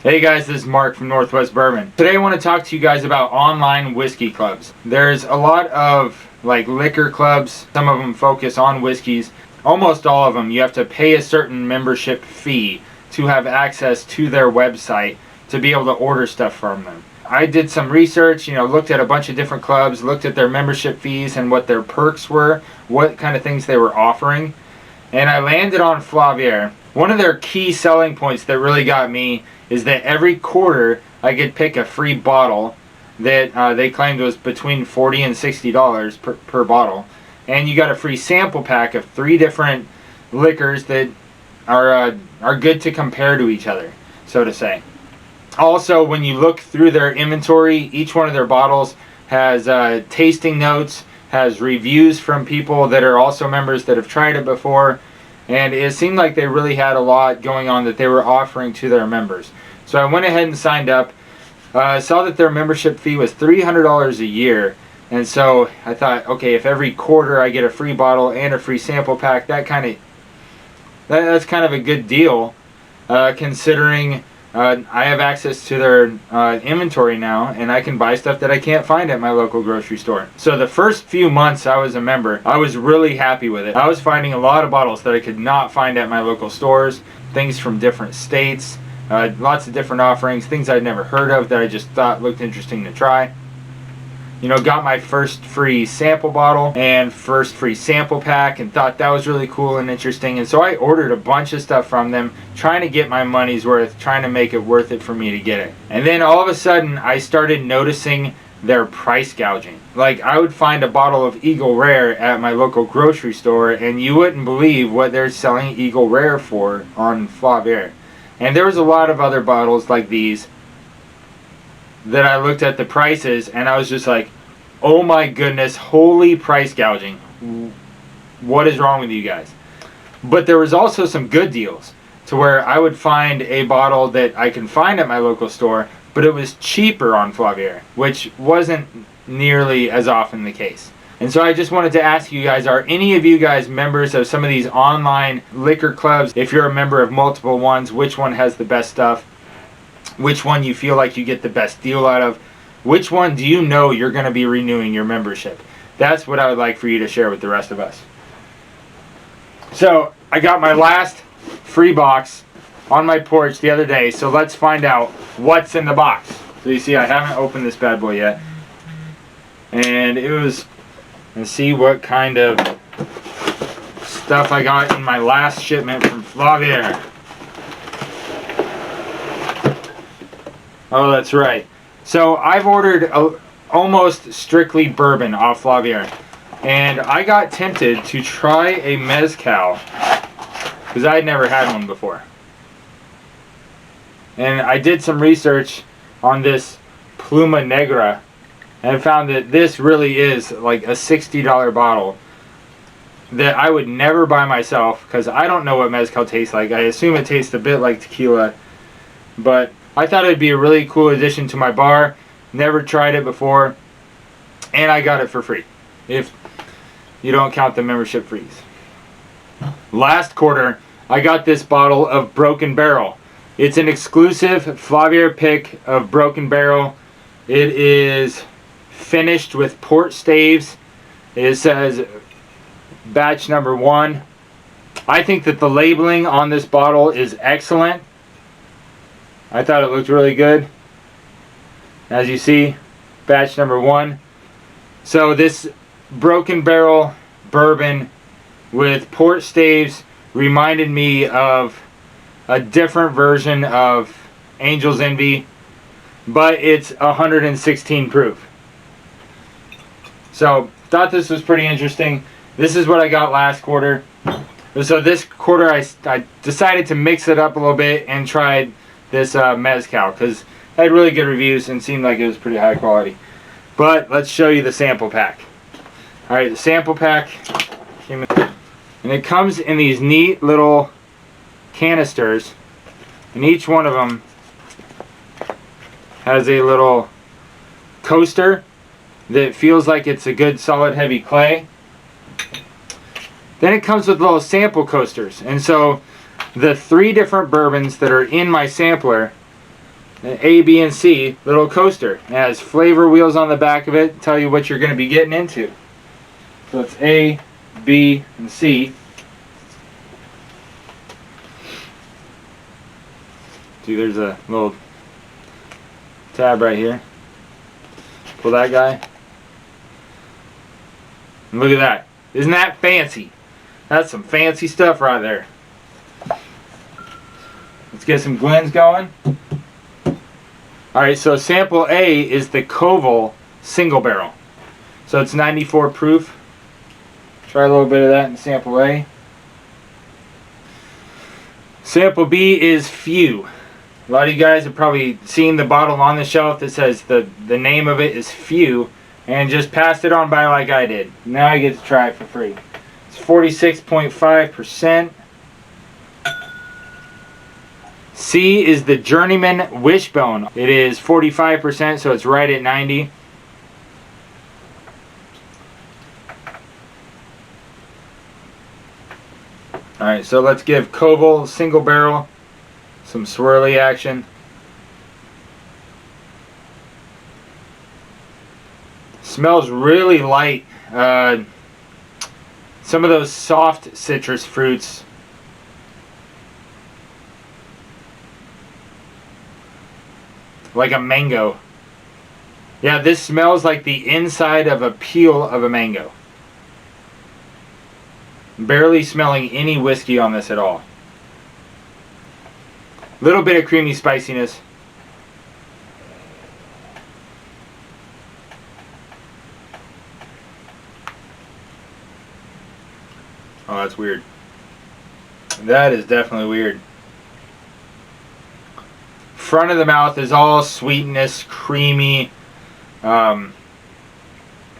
Hey guys, this is Mark from Northwest Bourbon. Today I want to talk to you guys about online whiskey clubs. There's a lot of liquor clubs. Some of them focus on whiskeys. Almost all of them you have to pay a certain membership fee to have access to their website to be able to order stuff from them. I did some research, looked at a bunch of different clubs, looked at their membership fees and what their perks were, what kind of things they were offering, and I landed on Flaviar. One of their key selling points that really got me is that every quarter I could pick a free bottle that they claimed was between $40 and $60 per bottle. And you got a free sample pack of 3 different liquors that are good to compare to each other, so to say. Also, when you look through their inventory, each one of their bottles has tasting notes, has reviews from people that are also members that have tried it before. And it seemed like they really had a lot going on that they were offering to their members. So I went ahead and signed up. Saw that their membership fee was $300 a year. And so I thought, okay, if every quarter I get a free bottle and a free sample pack, that's kind of a good deal, considering I have access to their inventory now, and I can buy stuff that I can't find at my local grocery store. So the first few months I was a member, I was really happy with it. I was finding a lot of bottles that I could not find at my local stores, things from different states, lots of different offerings, things I'd never heard of that I just thought looked interesting to try. Got my first free sample bottle and first free sample pack and thought that was really cool and interesting. And so I ordered a bunch of stuff from them, trying to get my money's worth, trying to make it worth it for me to get it. And then all of a sudden I started noticing their price gouging. Like, I would find a bottle of Eagle Rare at my local grocery store and you wouldn't believe what they're selling Eagle Rare for on Flaviar. And there was a lot of other bottles like these that I looked at the prices and I was just like, oh my goodness, holy price gouging. What is wrong with you guys? But there was also some good deals to where I would find a bottle that I can find at my local store, but it was cheaper on Flaviar, which wasn't nearly as often the case. And so I just wanted to ask you guys, are any of you guys members of some of these online liquor clubs? If you're a member of multiple ones, which one has the best stuff? Which one you feel like you get the best deal out of? Which one do you know you're going to be renewing your membership? That's what I would like for you to share with the rest of us. So I got my last free box on my porch the other day, so let's find out what's in the box. So you see, I haven't opened this bad boy yet. And let's see what kind of stuff I got in my last shipment from Flaviar. Oh, that's right. So I've ordered almost strictly bourbon off Flaviar. And I got tempted to try a mezcal because I had never had one before. And I did some research on this Pluma Negra and I found that this really is like a $60 bottle that I would never buy myself because I don't know what mezcal tastes like. I assume it tastes a bit like tequila, but I thought it'd be a really cool addition to my bar. Never tried it before, and I got it for free, if you don't count the membership fees. Last quarter, I got this bottle of Broken Barrel. It's an exclusive Flaviar pick of Broken Barrel. It is finished with port staves. It says batch number 1. I think that the labeling on this bottle is excellent. I thought it looked really good. As you see, batch number 1. So this Broken Barrel bourbon with port staves reminded me of a different version of Angel's Envy, but it's 116 proof. So thought this was pretty interesting. This is what I got last quarter. So this quarter I decided to mix it up a little bit and tried this mezcal because it had really good reviews and seemed like it was pretty high quality. But let's show you the sample pack. Alright, the sample pack came in, and it comes in these neat little canisters, and each one of them has a little coaster that feels like it's a good solid heavy clay. Then it comes with little sample coasters, and so the 3 different bourbons that are in my sampler an A, B, and C little coaster. It has flavor wheels on the back of it, tell you what you're going to be getting into. So it's A, B, and C. See, there's a little tab right here. Pull that guy. And look at that. Isn't that fancy? That's some fancy stuff right there. Let's get some Glens going. Alright, so sample A is the Koval single barrel. So it's 94 proof. Try a little bit of that in sample A. Sample B is Few. A lot of you guys have probably seen the bottle on the shelf that says the name of it is Few, and just passed it on by like I did. Now I get to try it for free. It's 46.5%. C is the Journeyman Wishbone. It is 45%, so it's right at 90. Alright, so let's give Koval single barrel some swirly action. Smells really light. Some of those soft citrus fruits. Like a mango. Yeah, this smells like the inside of a peel of a mango. Barely smelling any whiskey on this at all. Little bit of creamy spiciness. Oh, that's weird. That is definitely weird. Front of the mouth is all sweetness, creamy,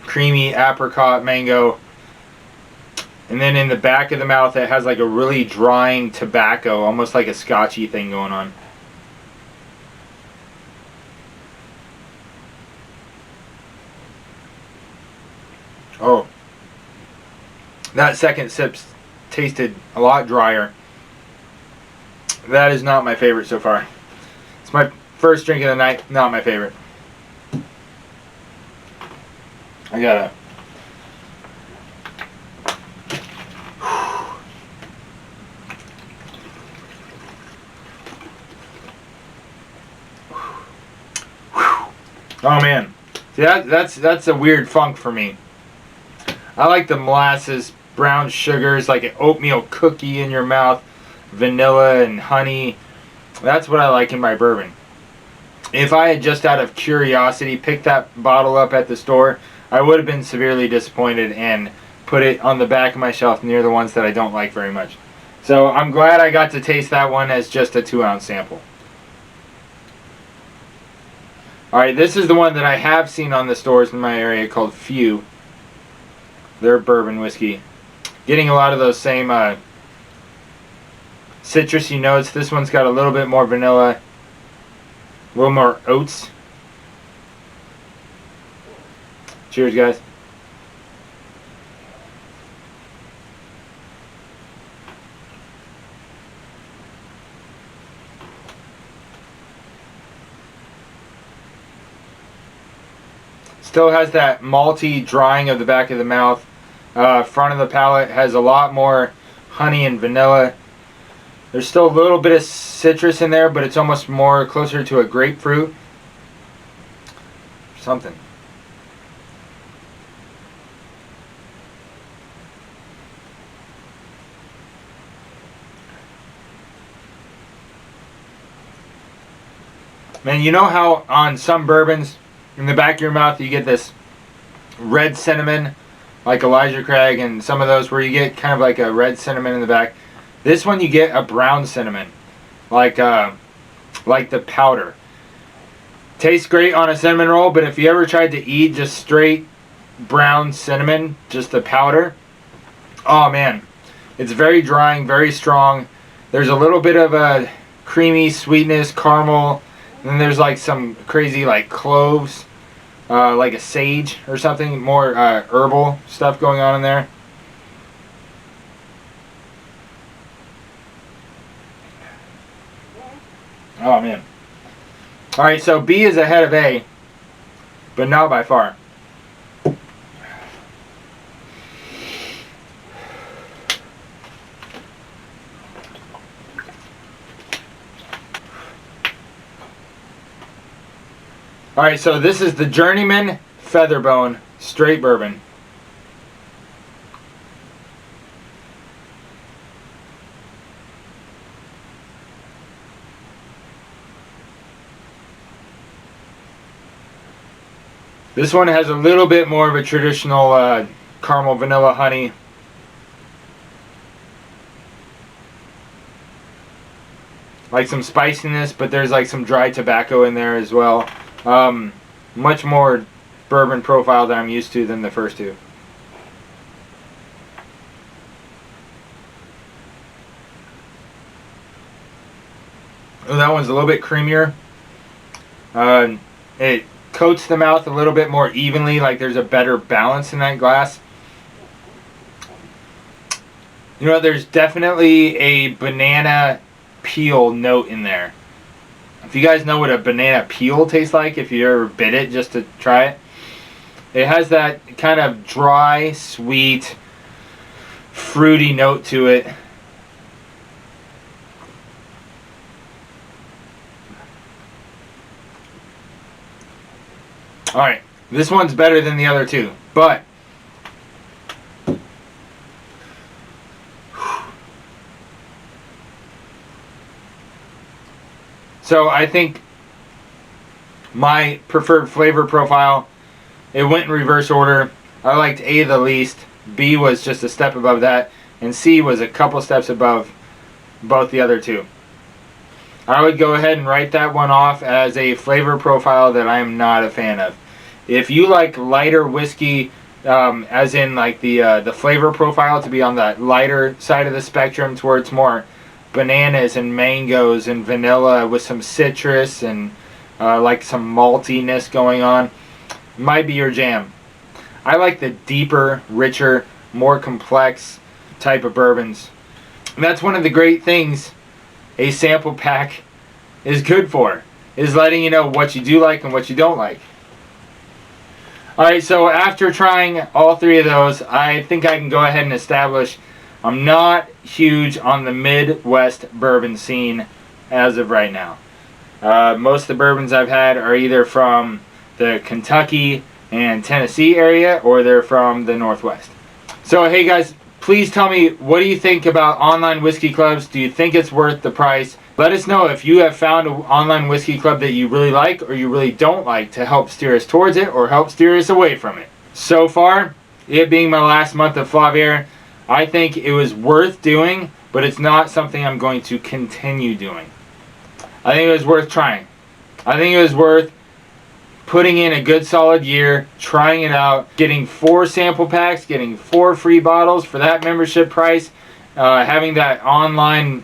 creamy apricot mango. And then in the back of the mouth it has like a really drying tobacco, almost like a scotchy thing going on. Oh. That second sip tasted a lot drier. That is not my favorite so far. It's my first drink of the night, not my favorite. I gotta... Oh man, see that's a weird funk for me. I like the molasses, brown sugars, like an oatmeal cookie in your mouth, vanilla and honey. That's what I like in my bourbon. If I had just out of curiosity picked that bottle up at the store, I would have been severely disappointed and put it on the back of my shelf near the ones that I don't like very much. So I'm glad I got to taste that one as just a 2-ounce sample. Alright, this is the one that I have seen on the stores in my area called Few. They're bourbon whiskey. Getting a lot of those same citrusy notes. This one's got a little bit more vanilla, a little more oats. Cheers, guys. Still has that malty drying of the back of the mouth. Front of the palate has a lot more honey and vanilla. There's still a little bit of citrus in there, but it's almost more closer to a grapefruit. Something. Man, you know how on some bourbons, in the back of your mouth, you get this red cinnamon, like Elijah Craig, and some of those where you get kind of like a red cinnamon in the back. This one you get a brown cinnamon, like the powder. Tastes great on a cinnamon roll, but if you ever tried to eat just straight brown cinnamon, just the powder, oh man, it's very drying, very strong. There's a little bit of a creamy sweetness, caramel, and then there's like some crazy like cloves, like a sage or something, more herbal stuff going on in there. Oh man, Alright, so B is ahead of A, but not by far. Alright, so this is the Journeyman Featherbone Straight Bourbon. This one has a little bit more of a traditional caramel vanilla honey. Like some spiciness, but there's like some dry tobacco in there as well. Much more bourbon profile that I'm used to than the first two. That one's a little bit creamier. It coats the mouth a little bit more evenly, like there's a better balance in that glass. You know, there's definitely a banana peel note in there. If you guys know what a banana peel tastes like, if you ever bit it just to try it, it has that kind of dry, sweet, fruity note to it. Alright, this one's better than the other two, but so I think my preferred flavor profile, it went in reverse order. I liked A the least, B was just a step above that, and C was a couple steps above both the other two. I would go ahead and write that one off as a flavor profile that I am not a fan of. If you like lighter whiskey, as in like the flavor profile to be on that lighter side of the spectrum, to where it's more bananas and mangoes and vanilla with some citrus and like some maltiness going on, might be your jam. I like the deeper, richer, more complex type of bourbons. And that's one of the great things a sample pack is good for, is letting you know what you do like and what you don't like. Alright, so after trying all three of those, I think I can go ahead and establish I'm not huge on the Midwest bourbon scene as of right now. Most of the bourbons I've had are either from the Kentucky and Tennessee area, or they're from the Northwest. So hey guys, please tell me, what do you think about online whiskey clubs? Do you think it's worth the price? Let us know if you have found an online whiskey club that you really like or you really don't like, to help steer us towards it or help steer us away from it. So far, it being my last month of Flaviar, I think it was worth doing, but it's not something I'm going to continue doing. I think it was worth trying. I think it was worth putting in a good solid year, trying it out, getting 4 sample packs, getting 4 free bottles for that membership price, having that online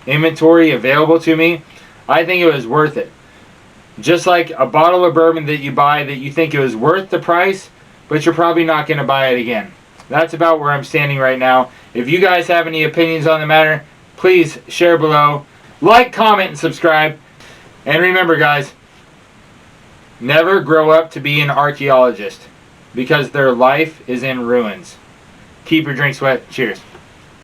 inventory available to me. I think it was worth it. Just like a bottle of bourbon that you buy that you think it was worth the price, but you're probably not going to buy it again. That's about where I'm standing right now. If you guys have any opinions on the matter, please share below. Like, comment, and subscribe. And remember guys, never grow up to be an archaeologist, because their life is in ruins. Keep your drinks wet. Cheers.